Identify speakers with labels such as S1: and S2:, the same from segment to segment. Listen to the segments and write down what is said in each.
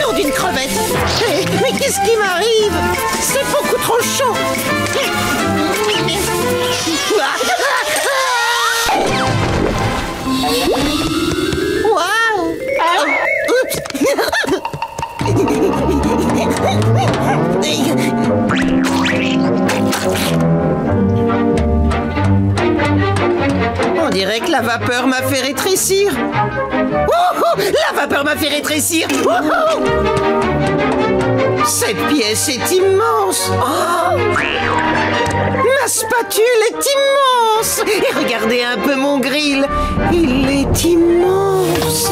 S1: Nom d'une crevette! Mais qu'est-ce qui m'arrive? C'est beaucoup trop chaud! Waouh! On dirait que la vapeur m'a fait rétrécir. La vapeur m'a fait rétrécir. Cette pièce est immense. Oh, ma spatule est immense. Et regardez un peu mon grill. Il est immense.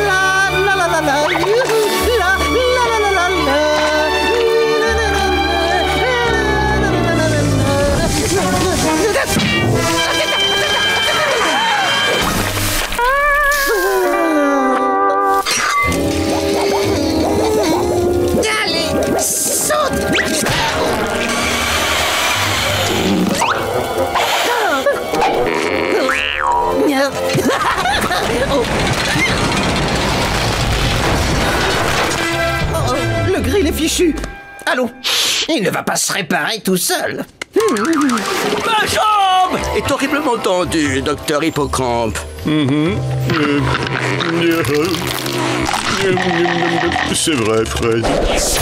S1: La la la la la. Le grill est fichu. Allons, il ne va pas se réparer tout seul.
S2: Ma jambe est horriblement tendue, docteur Hippocampe.
S3: C'est vrai, Fred.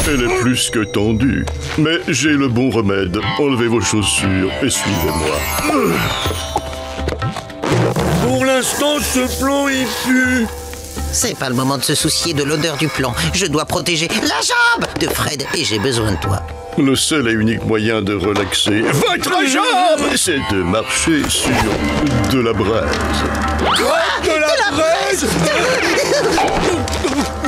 S3: Elle est plus que tendue. Mais j'ai le bon remède. Enlevez vos chaussures et suivez-moi.
S4: Pour l'instant, ce plan il pue.
S1: C'est pas le moment de se soucier de l'odeur du plan. Je dois protéger la jambe de Fred et j'ai besoin de toi.
S3: Le seul et unique moyen de relaxer votre jambe, c'est de marcher sur de la braise.
S4: Quoi? De la braise?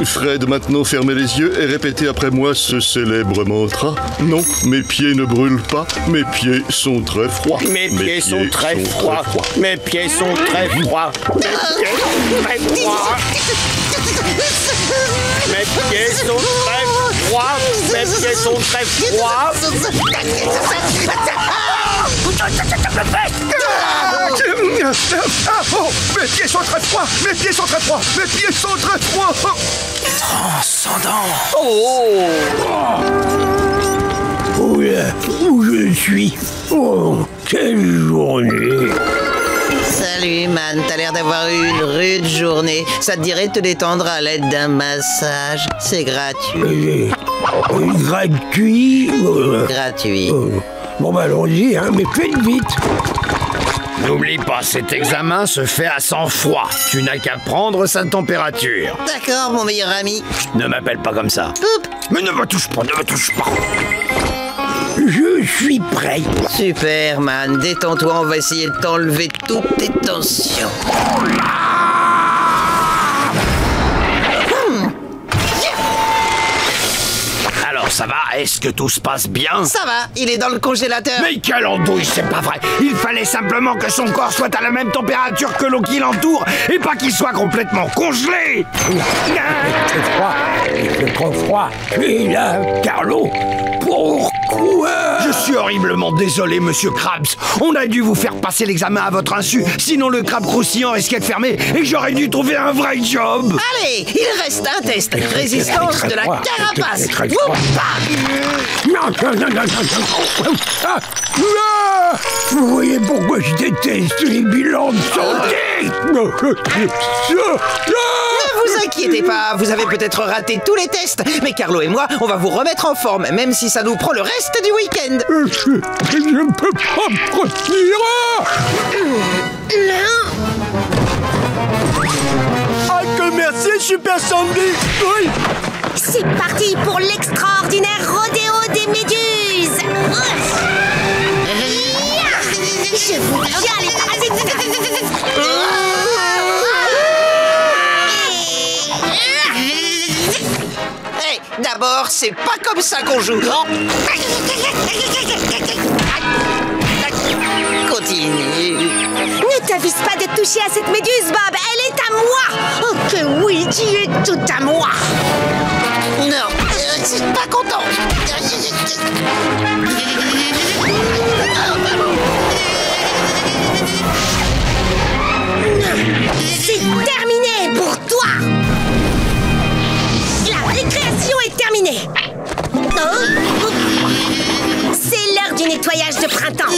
S3: Fred, maintenant fermez les yeux et répétez après moi ce célèbre mantra. Non, mes pieds ne brûlent pas, mes pieds sont très froids.
S2: Mes pieds sont très froids. Mes pieds sont très froids. Mes pieds sont très froids. Mes pieds sont très froids. Mes pieds sont très froids.
S4: Oh, mes pieds sont très froids. Mes pieds sont très froids. Mes pieds sont très froids.
S2: Transcendant.
S5: Oh là, où je suis? Oh, quelle journée!
S1: Salut, man. T'as l'air d'avoir eu une rude journée. Ça te dirait de te détendre à l'aide d'un massage? C'est gratuit.
S5: Gratuit?
S1: Gratuit.
S5: Bon, bah allons-y, hein, mais faites vite!
S6: N'oublie pas, cet examen se fait à sang-froid. Tu n'as qu'à prendre sa température.
S1: D'accord, mon meilleur ami.
S6: Ne m'appelle pas comme ça.
S1: Poup.
S6: Mais ne me touche pas, ne me touche pas.
S5: Je suis prêt.
S1: Super, man. Détends-toi, on va essayer de t'enlever toutes tes tensions.
S6: Alors, ça va? Est-ce que tout se passe bien?
S1: Ça va, il est dans le congélateur.
S6: Mais quelle andouille, c'est pas vrai! Il fallait simplement que son corps soit à la même température que l'eau qui l'entoure et pas qu'il soit complètement congelé!
S5: C'est froid. C'est trop froid. Et là, Carlo, pourquoi?
S6: Je suis horriblement désolé, monsieur Krabs. On a dû vous faire passer l'examen à votre insu, sinon le crabe croustillant risquait de fermer et j'aurais dû trouver un vrai job!
S1: Allez, il reste un test. Résistance de la carapace.
S5: Non. Ah, vous voyez pourquoi je déteste les bilans de santé?
S1: Ne vous inquiétez pas, vous avez peut-être raté tous les tests, mais Carlo et moi, on va vous remettre en forme, même si ça nous prend le reste du week-end.
S5: Je ne peux pas me retenir.
S4: Ah, que merci, Super Sandy. Oui.
S7: C'est parti pour l'extraordinaire rodéo des méduses. Je vous tiens les parasites.
S1: Hey, d'abord, c'est pas comme ça qu'on joue. Continue.
S7: Ne t'avise pas de toucher à cette méduse, Bob. Elle est à moi. Oh que oui, tu es tout à moi.
S1: Non, je suis pas content.
S7: C'est terminé pour toi. La récréation est terminée. Oh. C'est l'heure du nettoyage de printemps.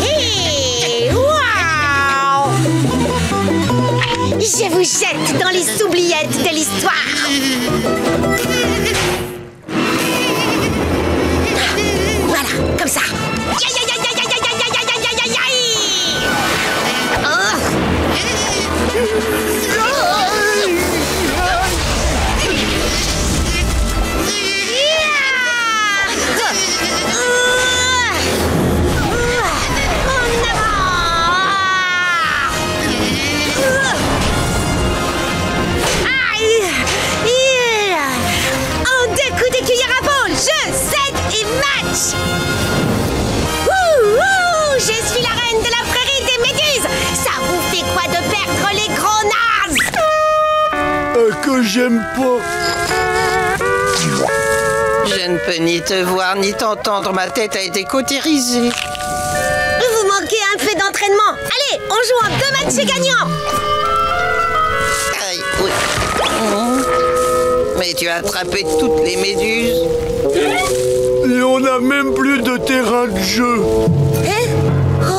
S7: Et waouh! Je vous jette dans les oubliettes de l'histoire. Voilà, comme ça.
S3: Que j'aime pas.
S1: Je ne peux ni te voir ni t'entendre, ma tête a été cautérisée.
S7: Vous manquez un peu d'entraînement. Allez, on joue en 2 matchs gagnants.
S1: Aïe, oui. Mais tu as attrapé toutes les méduses.
S3: Et on n'a même plus de terrain de jeu.
S7: Hein? Oh.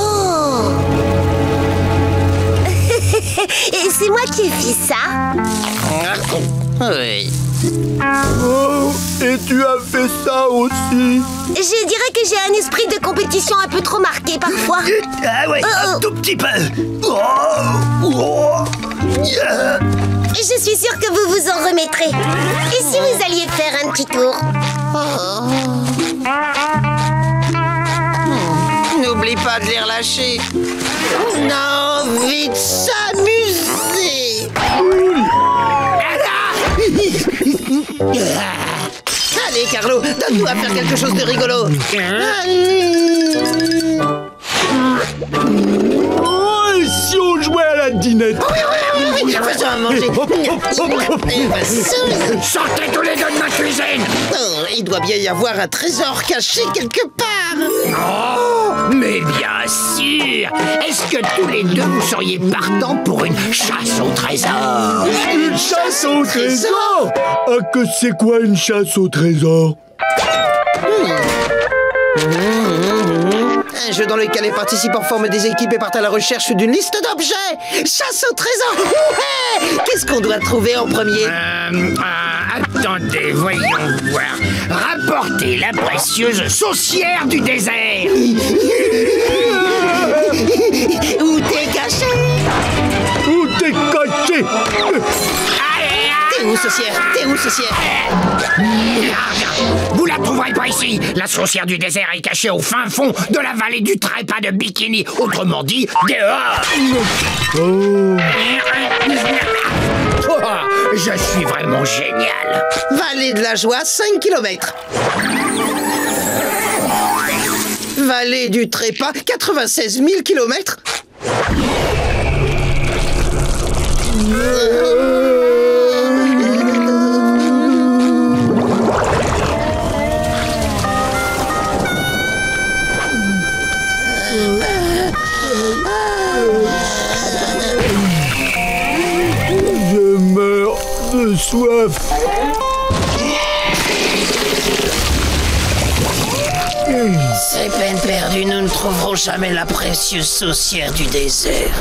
S7: Et c'est moi qui ai fait ça.
S1: Oui.
S3: Oh, et tu as fait ça aussi.
S7: Je dirais que j'ai un esprit de compétition un peu trop marqué parfois.
S6: Ah ouais, un tout petit peu.
S7: Je suis sûre que vous vous en remettrez. Et si vous alliez faire un petit tour?
S1: N'oublie pas de les relâcher. On a envie de s'amuser. Allez, Carlo, donne-nous à faire quelque chose de rigolo.
S3: Oh, et si on jouait à la dinette?
S1: Oui, faisons à manger.
S5: Sortez tous les deux de ma cuisine!
S1: Oh, il doit bien y avoir un trésor caché quelque part.
S5: Oh, mais bien sûr! Est-ce que tous les deux vous seriez partants pour une chasse au trésor?
S3: Une chasse au trésor? Ah, que c'est quoi une chasse au trésor?
S1: Un jeu dans lequel les participants forment des équipes et partent à la recherche d'une liste d'objets. Chasse au trésor. Ouais. Qu'est-ce qu'on doit trouver en premier?
S5: Attendez, voyons voir. Rapportez la précieuse saucière du désert.
S1: Où t'es caché?
S3: Où t'es caché?
S1: T'es où, saucière? T'es où, saucière?
S5: Vous la trouverez pas ici. La saucière du désert est cachée au fin fond de la vallée du trépas de Bikini. Autrement dit, dehors. Oh, je suis vraiment génial.
S1: Vallée de la Joie, 5 km. Vallée du Trépas, 96 000 km.
S3: Je meurs de soif.
S1: C'est peine perdue, nous ne trouverons jamais la précieuse saucière du désert.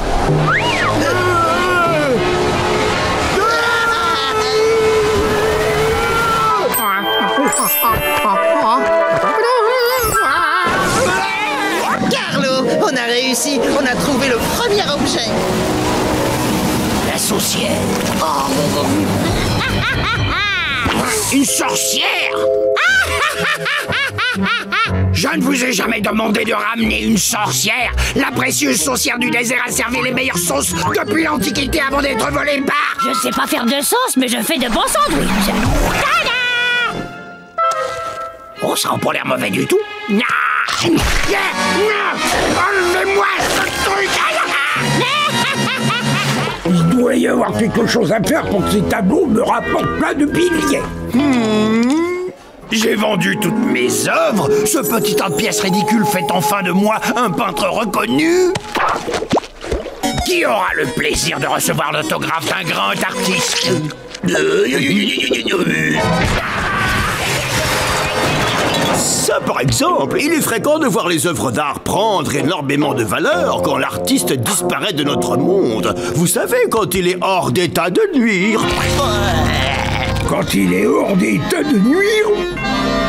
S1: Carlo, on a réussi, on a trouvé le premier objet.
S5: La saucière. Une sorcière. Je ne vous ai jamais demandé de ramener une sorcière. La précieuse saucière du désert a servi les meilleures sauces depuis l'Antiquité avant d'être volée par...
S8: Je sais pas faire de sauce, mais je fais de bons sandwichs. Tada!
S5: Oh, ça n'a pas l'air mauvais du tout. Enlevez-moi ce truc. Il doit y avoir quelque chose à faire pour que ces tableaux me rapportent plein de billets. J'ai vendu toutes mes œuvres. Ce petit tas de pièces ridicules fait enfin de moi un peintre reconnu. Qui aura le plaisir de recevoir l'autographe d'un grand artiste?
S2: Ça, par exemple, il est fréquent de voir les œuvres d'art prendre énormément de valeur quand l'artiste disparaît de notre monde. Vous savez, quand il est hors d'état de nuire.
S5: Quand il est hors d'état de nuire,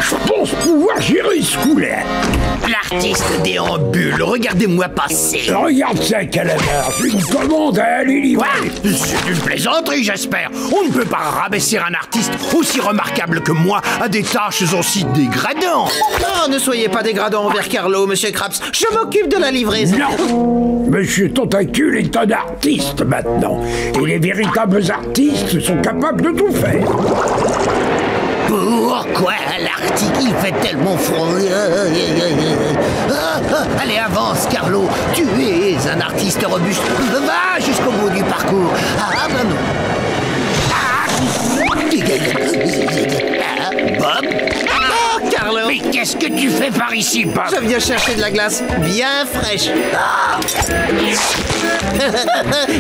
S5: je pense pouvoir gérer ce coup-là. L'artiste déambule, regardez-moi passer. Regarde ça, Calamar, une commande à aller livrer. C'est une plaisanterie, j'espère. On ne peut pas rabaisser un artiste aussi remarquable que moi à des tâches aussi dégradantes.
S1: Oh, ne soyez pas dégradant envers Carlo, monsieur Krabs. Je m'occupe de la livraison.
S5: Non, Monsieur Tentacule est un artiste maintenant. Et les véritables artistes sont capables de tout faire. Pourquoi l'Arctique il fait tellement froid? Allez, avance, Carlo. Tu es un artiste robuste. Va jusqu'au bout du parcours. Bob?
S1: Oh, Carlo!
S5: Mais qu'est-ce que tu fais par ici, Bob?
S1: Je viens chercher de la glace bien fraîche.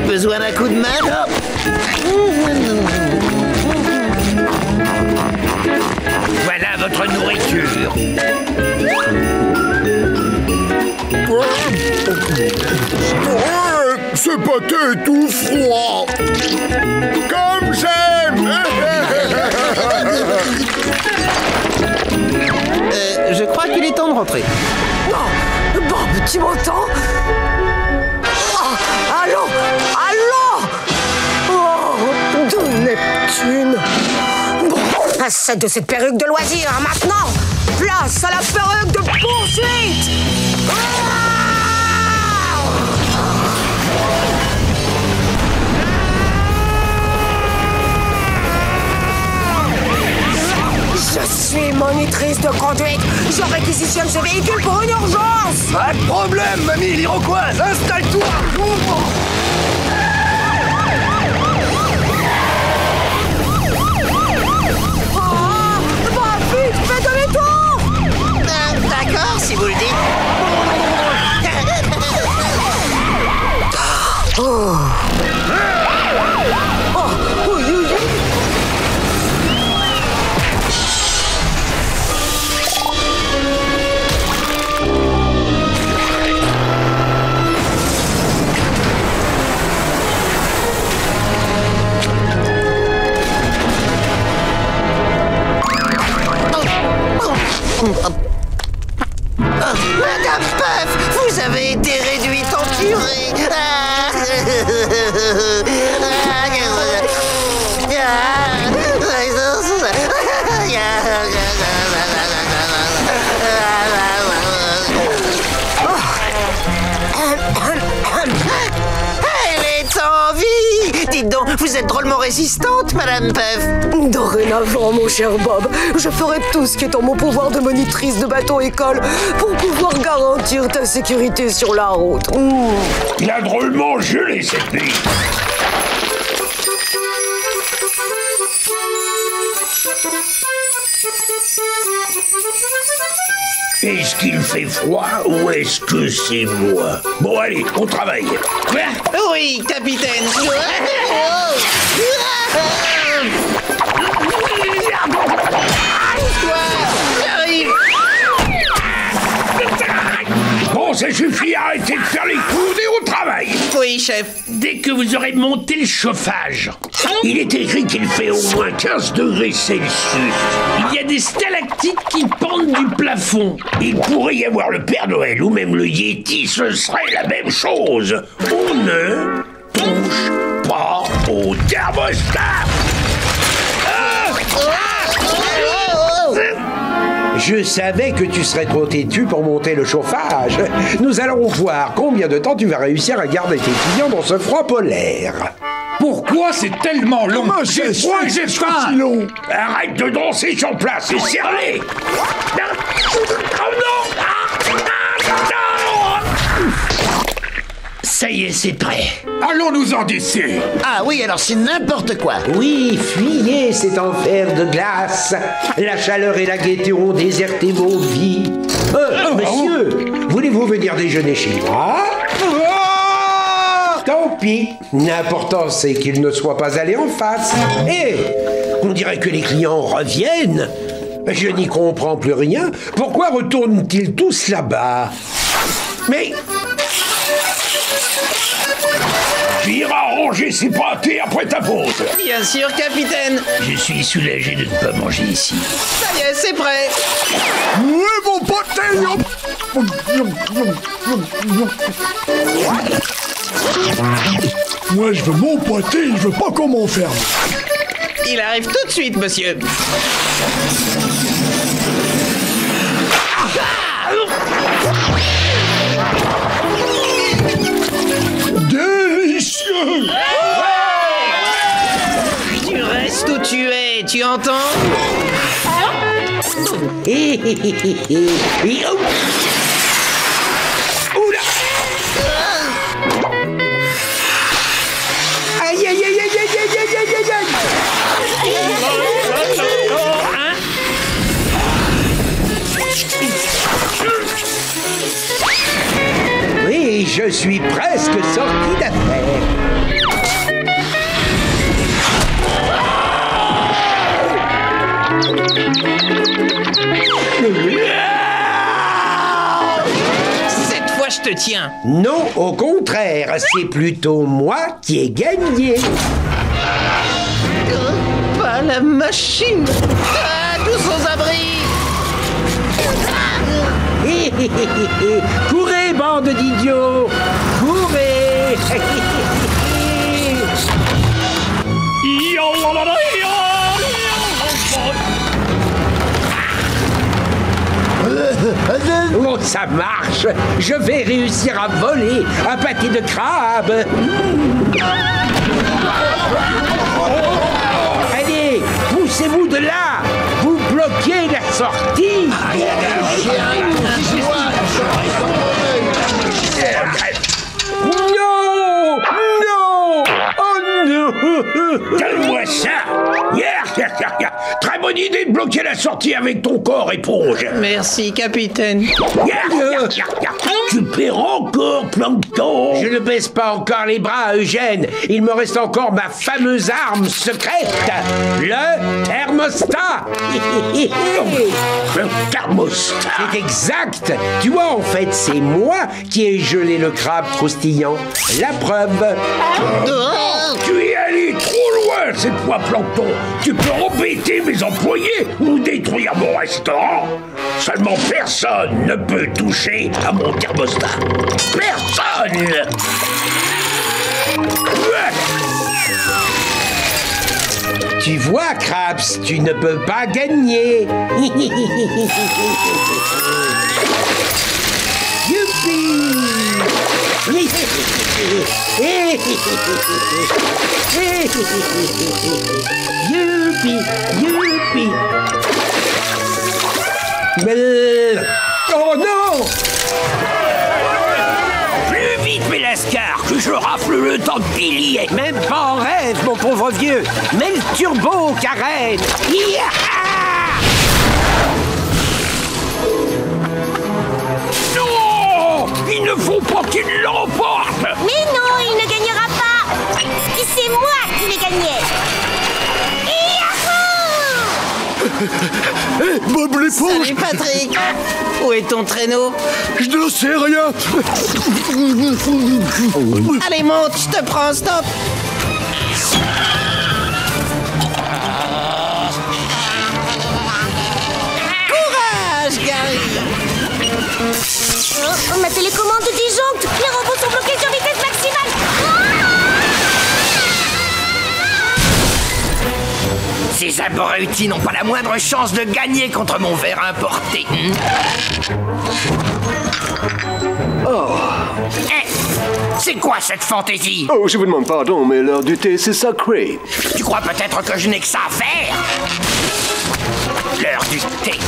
S1: Besoin d'un coup de main?
S5: Voilà votre nourriture.
S3: Ce pâté est tout froid. Comme j'aime.
S1: Je crois qu'il est temps de rentrer.
S8: Non, Bob, tu m'entends? Oh, allô? Allô? Oh, de Neptune. Bon, assez de cette perruque de loisir, maintenant. Place à la perruque de poursuite. Je suis monitrice de conduite. Je réquisitionne ce véhicule pour une urgence.
S6: Pas de problème, mamie l'Iroquoise. Installe-toi.
S8: Oh, bah vite, fais demi-tour.
S1: D'accord, si vous le dites.
S8: Oh, oui, oui, oui.
S1: Madame Puff, vous avez été réduite en purée. Elle est en vie. Dites donc, vous êtes drôlement résistante, Madame Puff.
S8: Dorénavant, mon cher Bob, je ferai tout ce qui est en mon pouvoir de monitrice de bateau-école pour pouvoir garantir ta sécurité sur la route.
S5: Il a drôlement gelé cette nuit. Est-ce qu'il fait froid ou est-ce que c'est moi? Bon, allez, on travaille.
S1: Oui, capitaine. J'arrive.
S5: Bon, ça suffit, arrêtez de faire les coudes et au travail.
S1: Oui, chef.
S5: Dès que vous aurez monté le chauffage, il est écrit qu'il fait au moins 15 degrés Celsius. Il y a des stalactites qui pendent du plafond. Il pourrait y avoir le Père Noël ou même le Yéti, ce serait la même chose. On ne touche pas au thermostat.
S9: Je savais que tu serais trop têtu pour monter le chauffage. Nous allons voir combien de temps tu vas réussir à garder tes clients dans ce froid polaire.
S5: Pourquoi c'est tellement long?
S4: J'ai froid et j'ai faim.
S5: long. Arrête de danser sur place et serre-les.
S6: Ça y est, c'est prêt.
S5: Allons nous en d'ici.
S1: Ah oui, alors c'est n'importe quoi.
S9: Oui, fuyez cet enfer de glace. La chaleur et la gaieté ont déserté vos vies. Monsieur, voulez-vous venir déjeuner chez moi? Tant pis. L'important, c'est qu'il ne soit pas allé en face. Et on dirait que les clients reviennent. Je n'y comprends plus rien. Pourquoi retournent-ils tous là-bas? Mais...
S5: Tu iras ranger ces pâtés après ta pause.
S1: Bien sûr, capitaine.
S6: Je suis soulagé de ne pas manger ici.
S1: Ça y est, c'est prêt.
S4: Oui, mon pâté. Moi, je veux mon pâté, je veux pas qu'on m'enferme.
S1: Il arrive tout de suite, monsieur.
S4: Délicieux.
S1: Tu restes où tu es, tu entends?
S9: Oula! Aïe, aïe, aïe, aïe, aïe, aïe, aïe, aïe, aïe, aïe. Oui, je suis presque sorti d'affaire.
S1: Cette fois, je te tiens.
S9: Non, au contraire, c'est plutôt moi qui ai gagné.
S1: Pas la machine. Ah, tous aux abris.
S9: Courez, bande d'idiots! Courez! Oh, ça marche! Je vais réussir à voler un pâté de crabe! Allez, poussez-vous de là! Vous bloquez la sortie! Non! Non! Oh non!
S5: Calme-moi ça. Très bonne idée de bloquer la sortie avec ton corps, éponge.
S1: Merci, capitaine.
S5: Tu perds encore, Plancton.
S9: Je ne baisse pas encore les bras, Eugène. Il me reste encore ma fameuse arme secrète, le thermostat.
S5: Le thermostat.
S9: C'est exact. Tu vois, en fait, c'est moi qui ai gelé le crabe croustillant. La preuve.
S5: Tu es allé trop loin cette fois, Plancton. Tu peux embêter mes employés ou détruire mon restaurant. Seulement personne ne peut toucher à mon thermostat. Personne.
S9: Tu vois, Krabs, tu ne peux pas gagner. Youpi! Youpi! Youpi! Oh non!
S6: Plus vite, Mélascar, que je rafle le temps de pilier.
S9: Même pas en rêve, mon pauvre vieux. Mets le turbo, Carrette.
S5: Non! Il ne faut pas qu'il l'emporte.
S7: Mais non, il ne gagnera pas. Et c'est moi qui l'ai gagné.
S4: Bob l'éponge.
S1: Salut, Patrick. Où est ton traîneau?
S4: Je ne sais rien.
S1: Allez, monte, je te prends, stop. Courage, Gary.
S7: Oh, ma télécommande disjoncte. Les robots sont bloqués sur vitesse maximale.
S6: C'est Ces abrutis n'ont pas la moindre chance de gagner contre mon verre importé.
S10: Oh.
S6: C'est quoi cette fantaisie?
S10: Oh, je vous demande pardon, mais l'heure du thé, c'est sacré.
S6: Tu crois peut-être que je n'ai que ça à faire? L'heure du thé.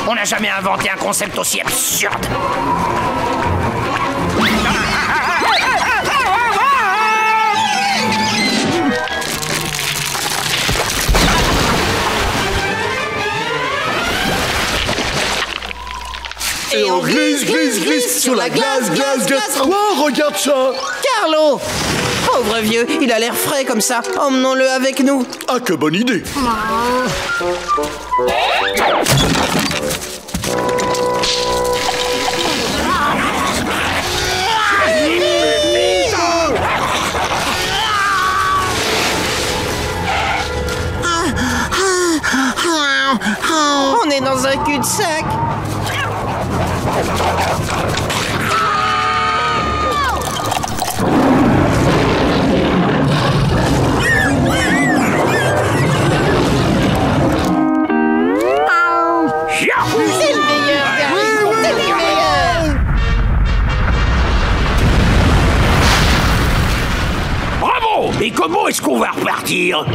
S6: On n'a jamais inventé un concept aussi absurde.
S3: Et on glisse, glisse, glisse sur la glace, glace, glace. Oh, regarde ça!
S1: Carlo! Pauvre vieux, il a l'air frais comme ça. Emmenons-le avec nous.
S3: Ah, que bonne idée!
S1: On est dans un cul-de-sac. C'est le meilleur, Gary. C'est le meilleur.
S6: Bravo! Et comment est-ce qu'on va repartir?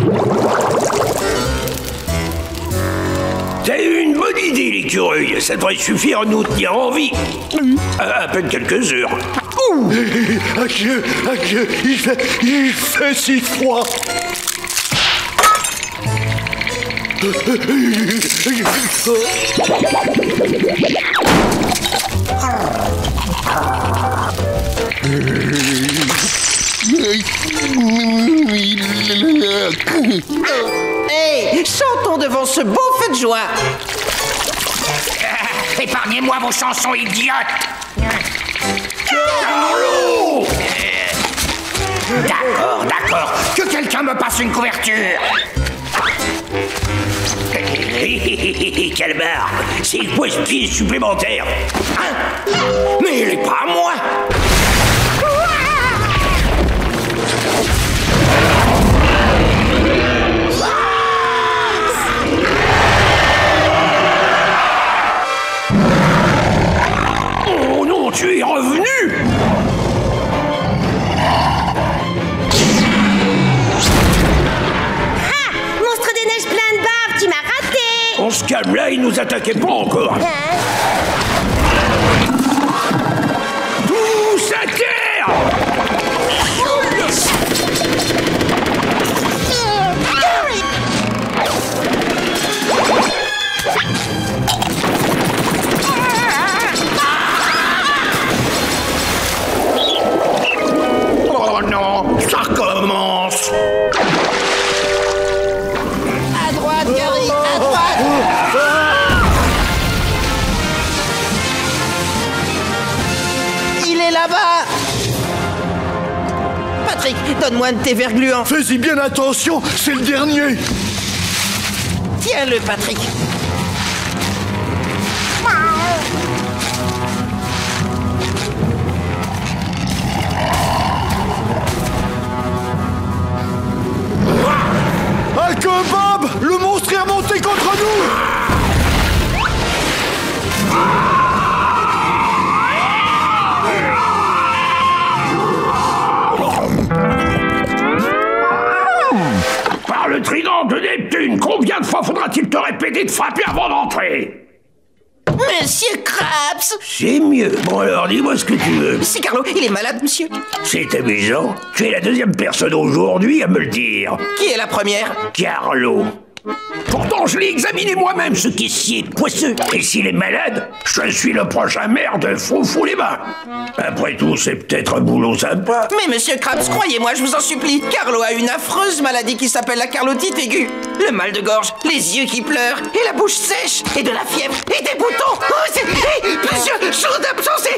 S6: T'as eu une bonne idée, l'écureuil. Ça devrait suffire à nous tenir en vie. À peine quelques heures.
S3: Adieu, adieu, il fait si froid.
S1: Hey, chantons devant ce beau feu de joie.
S6: Épargnez-moi vos chansons idiotes. Carlo! D'accord, d'accord. Que quelqu'un me passe une couverture. Quelle barbe! C'est une poisse-pied supplémentaire. Hein? Mais il est pas à moi. Oh non, tu es revenu! On se calme là, il nous attaquait pas encore. Tous à terre! Oh non, ça recommence!
S1: À droite, Gary, à droite. Il est là-bas. Patrick, donne-moi un de tes verres gluants.
S3: Fais-y bien attention, c'est le dernier.
S1: Tiens-le, Patrick.
S3: Alco Bob, le monstre est remonté contre nous.
S6: Par le trident de Neptune, combien de fois faudra-t-il te répéter de frapper avant d'entrer?
S1: Monsieur Krabs.
S6: C'est mieux. Bon alors, dis-moi ce que tu veux.
S1: C'est Carlo, il est malade, monsieur.
S6: C'est amusant. Tu es la deuxième personne aujourd'hui à me le dire.
S1: Qui est la première?
S6: Carlo. Pourtant, je l'ai examiné moi-même, ce caissier poisseux. Et s'il est malade, je suis le prochain maire de Froufrou-les-Bains. Après tout, c'est peut-être un boulot sympa.
S1: Mais monsieur Krabs, croyez-moi, je vous en supplie, Carlo a une affreuse maladie qui s'appelle la carlotite aiguë. Le mal de gorge, les yeux qui pleurent, et la bouche sèche, et de la fièvre, et des boutons. Oh, c'est... plusieurs jours d'absence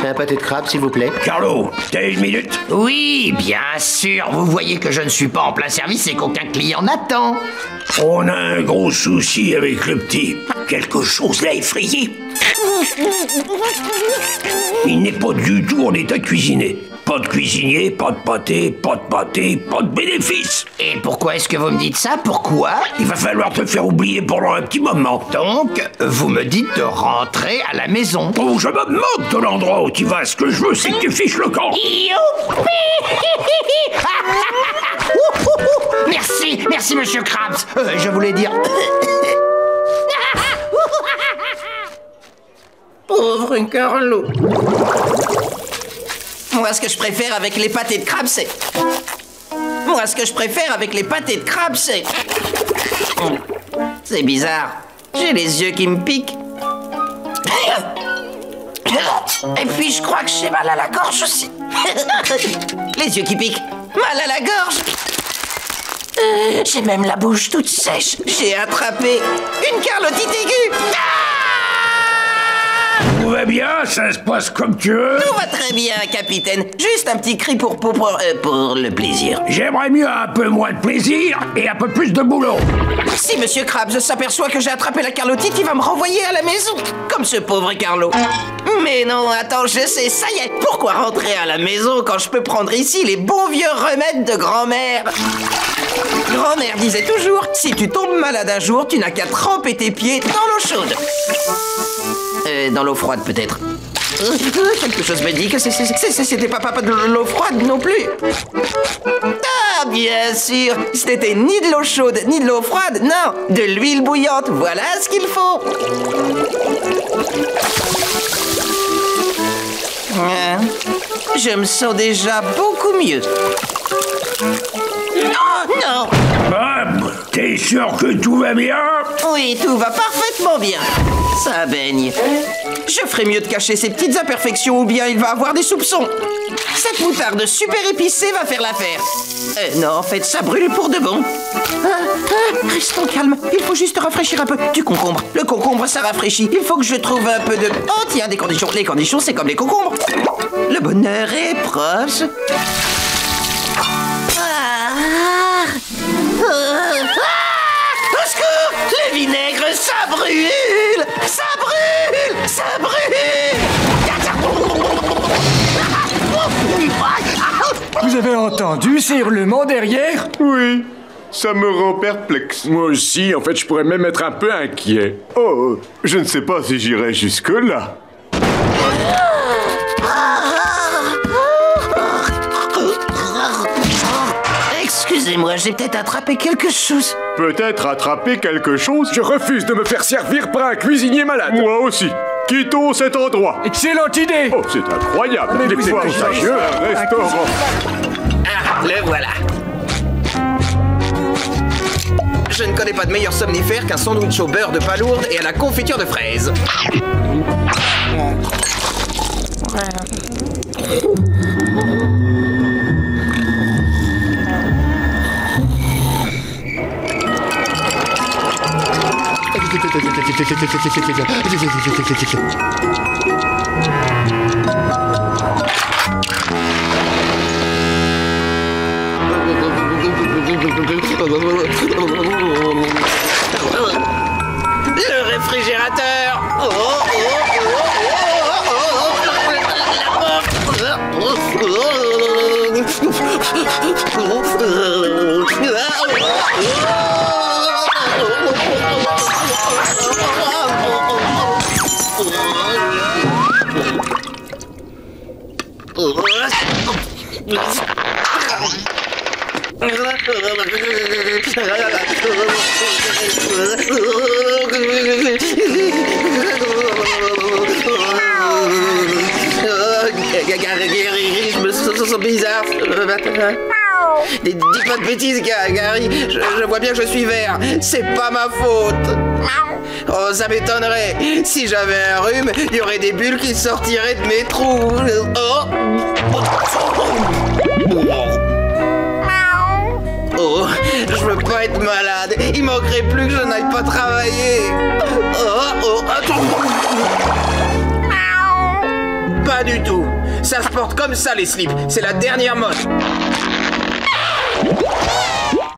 S11: Un pâté de crabe, s'il vous plaît.
S6: Carlo, t'as une minute?
S12: Oui, bien sûr. Vous voyez que je ne suis pas en plein service et qu'aucun client n'attend.
S6: On a un gros souci avec le petit. Quelque chose l'a effrayé. Il n'est pas du tout en état de cuisiner. Pas de cuisinier, pas de pâté, pas de pâté, pas de bénéfice.
S12: Et pourquoi est-ce que vous me dites ça? Pourquoi?
S6: Il va falloir te faire oublier pendant un petit moment.
S12: Donc, vous me dites de rentrer à la maison.
S6: Oh, je me moque de l'endroit où tu vas. Ce que je veux, c'est que tu fiches le camp.
S12: Merci, monsieur Krabs. Je voulais dire... Pauvre Carlo. Moi, ce que je préfère avec les pâtés de crabe, c'est... C'est bizarre. J'ai les yeux qui me piquent. Et puis, je crois que j'ai mal à la gorge aussi. Les yeux qui piquent. Mal à la gorge. J'ai même la bouche toute sèche. J'ai attrapé une carlotite aiguë.
S6: Tout va bien, ça se passe comme tu veux.
S12: Tout va très bien, capitaine. Juste un petit cri pour le plaisir.
S6: J'aimerais mieux un peu moins de plaisir et un peu plus de boulot.
S12: Si monsieur Krabs s'aperçoit que j'ai attrapé la carlotite, il va me renvoyer à la maison. Comme ce pauvre Carlo. Mais non, attends, je sais, ça y est. Pourquoi rentrer à la maison quand je peux prendre ici les bons vieux remèdes de grand-mère? Grand-mère disait toujours, si tu tombes malade un jour, tu n'as qu'à tremper tes pieds dans l'eau chaude. Dans l'eau froide, peut-être. Quelque chose me dit que c'était pas de l'eau froide non plus. Ah, bien sûr. C'était ni de l'eau chaude, ni de l'eau froide. Non, de l'huile bouillante. Voilà ce qu'il faut. Je me sens déjà beaucoup mieux. Non.
S6: T'es sûr que tout va bien?
S12: Oui, tout va parfaitement bien. Ça baigne. Je ferais mieux de cacher ces petites imperfections ou bien il va avoir des soupçons. Cette moutarde super épicée va faire l'affaire. Non, en fait, ça brûle pour de bon. Restons calmes. Il faut juste rafraîchir un peu. Du concombre. Le concombre, ça rafraîchit. Il faut que je trouve un peu de... Oh, tiens, des conditions. Les conditions, c'est comme les concombres. Le bonheur est proche. Au secours! Le vinaigre, ça brûle! Ça brûle! Ça brûle!
S13: Vous avez entendu ces hurlements derrière?
S3: Oui, ça me rend perplexe.
S13: Moi aussi, en fait, je pourrais même être un peu inquiet.
S3: Oh, je ne sais pas si j'irai jusque-là.
S12: Excusez-moi, j'ai peut-être attrapé quelque chose.
S3: Peut-être attraper quelque chose?
S13: Je refuse de me faire servir par un cuisinier malade.
S3: Moi aussi. Quittons cet endroit.
S13: Excellente idée.
S3: Oh, c'est incroyable.
S13: Mais
S3: des
S13: vous
S3: poires
S13: êtes
S3: sérieux, un restaurant.
S12: Le voilà. Je ne connais pas de meilleur somnifère qu'un sandwich au beurre de palourde et à la confiture de fraises. Le réfrigérateur. Je me sens bizarre. Dis pas de bêtises, Gary. Je vois bien que je suis vert. C'est pas ma faute. Oh, ça m'étonnerait. Si j'avais un rhume, il y aurait des bulles qui sortiraient de mes trous. Oh, je veux pas être malade. Il manquerait plus que je n'aille pas travailler. Pas du tout. Ça se porte comme ça, les slips. C'est la dernière mode.